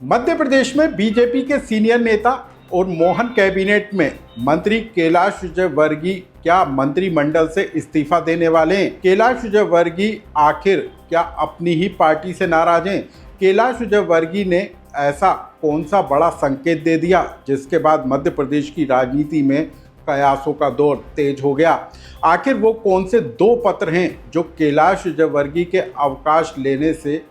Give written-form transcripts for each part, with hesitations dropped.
मध्य प्रदेश में बीजेपी के सीनियर नेता और मोहन कैबिनेट में मंत्री कैलाश विजयवर्गीय क्या मंत्रिमंडल से इस्तीफा देने वाले हैं? कैलाश विजयवर्गीय आखिर क्या अपनी ही पार्टी से नाराज हैं? कैलाश विजयवर्गीय ने ऐसा कौन सा बड़ा संकेत दे दिया जिसके बाद मध्य प्रदेश की राजनीति में कयासों का दौर तेज हो गया? आखिर वो कौन से दो पत्र हैं जो कैलाश विजयवर्गीय के अवकाश लेने से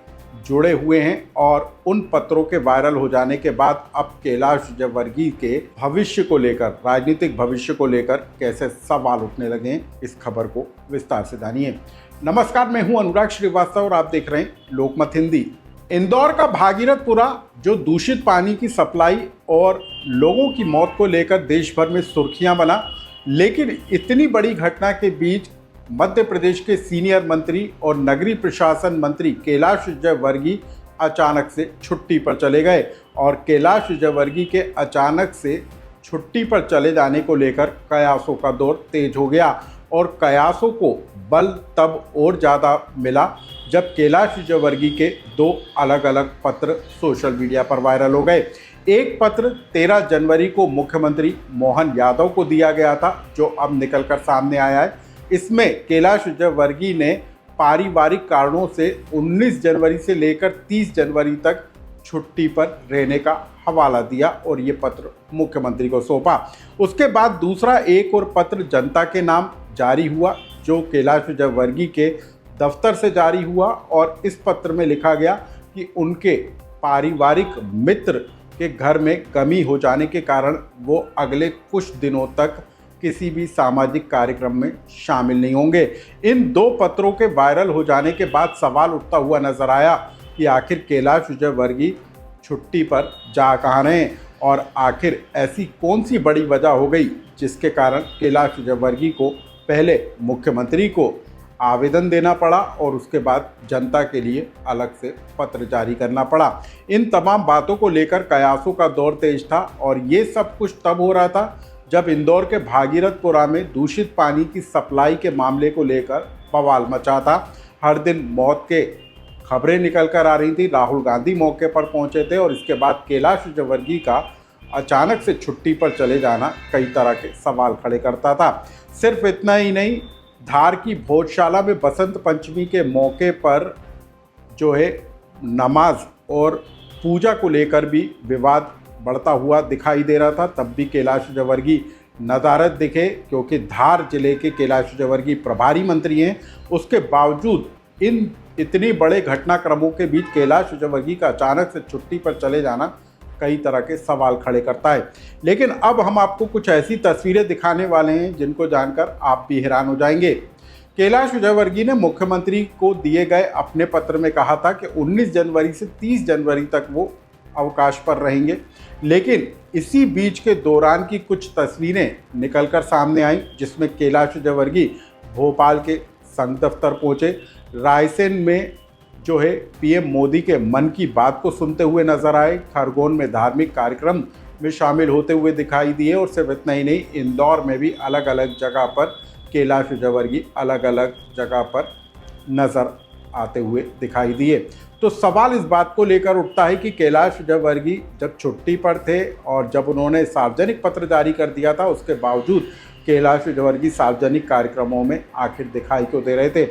जुड़े हुए हैं और उन पत्रों के वायरल हो जाने के बाद अब कैलाश विजयवर्गीय के भविष्य को लेकर, राजनीतिक भविष्य को लेकर कैसे सवाल उठने लगे हैं, इस खबर को विस्तार से जानिए। नमस्कार, मैं हूं अनुराग श्रीवास्तव और आप देख रहे हैं लोकमत हिंदी। इंदौर का भागीरथपुरा जो दूषित पानी की सप्लाई और लोगों की मौत को लेकर देश भर में सुर्खियां बना, लेकिन इतनी बड़ी घटना के बीच मध्य प्रदेश के सीनियर मंत्री और नगरीय प्रशासन मंत्री कैलाश विजयवर्गीय अचानक से छुट्टी पर चले गए और कैलाश विजयवर्गीय के अचानक से छुट्टी पर चले जाने को लेकर कयासों का दौर तेज हो गया और कयासों को बल तब और ज़्यादा मिला जब कैलाश विजयवर्गीय के दो अलग अलग पत्र सोशल मीडिया पर वायरल हो गए। एक पत्र 13 जनवरी को मुख्यमंत्री मोहन यादव को दिया गया था जो अब निकलकर सामने आया है। इसमें कैलाश विजयवर्गीय ने पारिवारिक कारणों से 19 जनवरी से लेकर 30 जनवरी तक छुट्टी पर रहने का हवाला दिया और ये पत्र मुख्यमंत्री को सौंपा। उसके बाद दूसरा एक और पत्र जनता के नाम जारी हुआ जो कैलाश विजयवर्गीय के दफ्तर से जारी हुआ और इस पत्र में लिखा गया कि उनके पारिवारिक मित्र के घर में कमी हो जाने के कारण वो अगले कुछ दिनों तक किसी भी सामाजिक कार्यक्रम में शामिल नहीं होंगे। इन दो पत्रों के वायरल हो जाने के बाद सवाल उठता हुआ नजर आया कि आखिर कैलाश विजयवर्गीय छुट्टी पर जा कहाँ रहे हैं और आखिर ऐसी कौन सी बड़ी वजह हो गई जिसके कारण कैलाश विजयवर्गीय को पहले मुख्यमंत्री को आवेदन देना पड़ा और उसके बाद जनता के लिए अलग से पत्र जारी करना पड़ा। इन तमाम बातों को लेकर कयासों का दौर तेज था और ये सब कुछ तब हो रहा था जब इंदौर के भागीरथपुरा में दूषित पानी की सप्लाई के मामले को लेकर बवाल मचा था। हर दिन मौत के खबरें निकल कर आ रही थी। राहुल गांधी मौके पर पहुंचे थे और इसके बाद कैलाश विजयवर्गीय का अचानक से छुट्टी पर चले जाना कई तरह के सवाल खड़े करता था। सिर्फ इतना ही नहीं, धार की भोजशाला में बसंत पंचमी के मौके पर जो है नमाज और पूजा को लेकर भी विवाद बढ़ता हुआ दिखाई दे रहा था। तब भी कैलाश विजयवर्गीय नदारद दिखे क्योंकि धार जिले के कैलाश विजयवर्गीय प्रभारी मंत्री हैं। उसके बावजूद इन इतने बड़े घटनाक्रमों के बीच कैलाश विजयवर्गीय का अचानक से छुट्टी पर चले जाना कई तरह के सवाल खड़े करता है। लेकिन अब हम आपको कुछ ऐसी तस्वीरें दिखाने वाले हैं जिनको जानकर आप भी हैरान हो जाएंगे। कैलाश विजयवर्गीय ने मुख्यमंत्री को दिए गए अपने पत्र में कहा था कि 19 जनवरी से 30 जनवरी तक वो अवकाश पर रहेंगे, लेकिन इसी बीच के दौरान की कुछ तस्वीरें निकलकर सामने आई जिसमें कैलाश विजयवर्गीय भोपाल के संघ दफ्तर पहुंचे, रायसेन में जो है पीएम मोदी के मन की बात को सुनते हुए नजर आए, खरगोन में धार्मिक कार्यक्रम में शामिल होते हुए दिखाई दिए और सिर्फ इतना ही नहीं, इंदौर में भी अलग अलग जगह पर कैलाश विजयवर्गीय अलग अलग जगह पर नजर आते हुए दिखाई दिए। तो सवाल इस बात को लेकर उठता है कि कैलाश विजयवर्गीय जब छुट्टी पर थे और जब उन्होंने सार्वजनिक पत्र जारी कर दिया था, उसके बावजूद कैलाश विजयवर्गीय सार्वजनिक कार्यक्रमों में आखिर दिखाई क्यों दे रहे थे।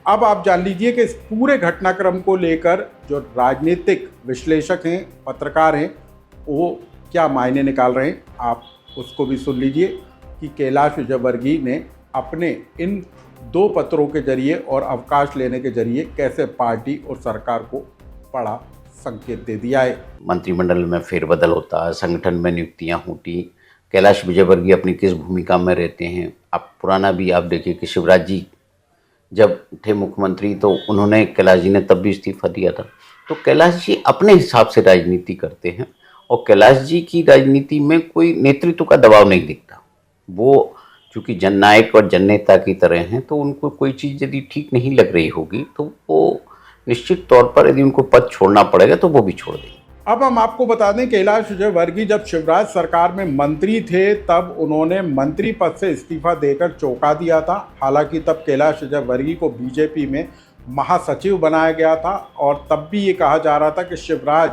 अब आप जान लीजिए कि इस पूरे घटनाक्रम को लेकर जो राजनीतिक विश्लेषक हैं, पत्रकार हैं, वो क्या मायने निकाल रहे हैं, आप उसको भी सुन लीजिए कि कैलाश विजयवर्गीय ने अपने इन दो पत्रों के जरिए और अवकाश लेने के जरिए कैसे पार्टी और सरकार को बड़ा संकेत दे दिया है। मंत्रिमंडल में फेरबदल होता है, संगठन में नियुक्तियां होती, कैलाश विजयवर्गीय अपनी किस भूमिका में रहते हैं। आप पुराना भी आप देखिए कि शिवराज जी जब थे मुख्यमंत्री तो उन्होंने, कैलाश जी ने तब भी इस्तीफा दिया था। तो कैलाश जी अपने हिसाब से राजनीति करते हैं और कैलाश जी की राजनीति में कोई नेतृत्व का दबाव नहीं दिखता। वो चूँकि जननायक और जननेता की तरह हैं तो उनको कोई चीज़ यदि ठीक नहीं लग रही होगी तो वो निश्चित तौर पर यदि उनको पद छोड़ना पड़ेगा तो वो भी छोड़ देंगे। अब हम आपको बता दें, कैलाश विजयवर्गीय जब शिवराज सरकार में मंत्री थे तब उन्होंने मंत्री पद से इस्तीफा देकर चौंका दिया था। हालांकि तब कैलाश विजयवर्गीय को बीजेपी में महासचिव बनाया गया था और तब भी ये कहा जा रहा था कि शिवराज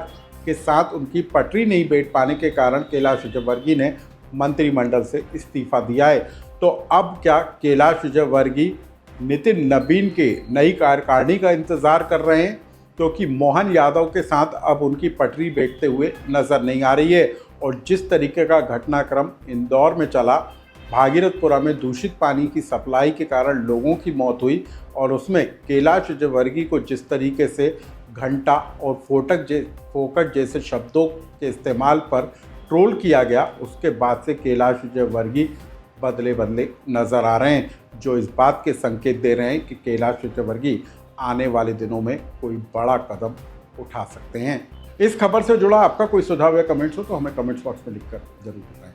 के साथ उनकी पटरी नहीं बैठ पाने के कारण कैलाश विजयवर्गीय ने मंत्रिमंडल से इस्तीफा दिया है। तो अब क्या कैलाश विजयवर्गीय नितिन नबीन के नई कार्यकारिणी का इंतजार कर रहे हैं, क्योंकि मोहन यादव के साथ अब उनकी पटरी बैठते हुए नजर नहीं आ रही है। और जिस तरीके का घटनाक्रम इंदौर में चला, भागीरथपुरा में दूषित पानी की सप्लाई के कारण लोगों की मौत हुई और उसमें कैलाश विजयवर्गीय को जिस तरीके से घंटा और फोकट जैसे शब्दों के इस्तेमाल पर ट्रोल किया गया, उसके बाद से कैलाश विजयवर्गीय बदले बदले नजर आ रहे हैं, जो इस बात के संकेत दे रहे हैं कि कैलाश विजयवर्गीय आने वाले दिनों में कोई बड़ा कदम उठा सकते हैं। इस खबर से जुड़ा आपका कोई सुझाव या कमेंट्स हो तो हमें कमेंट्स बॉक्स में लिखकर जरूर बताएं।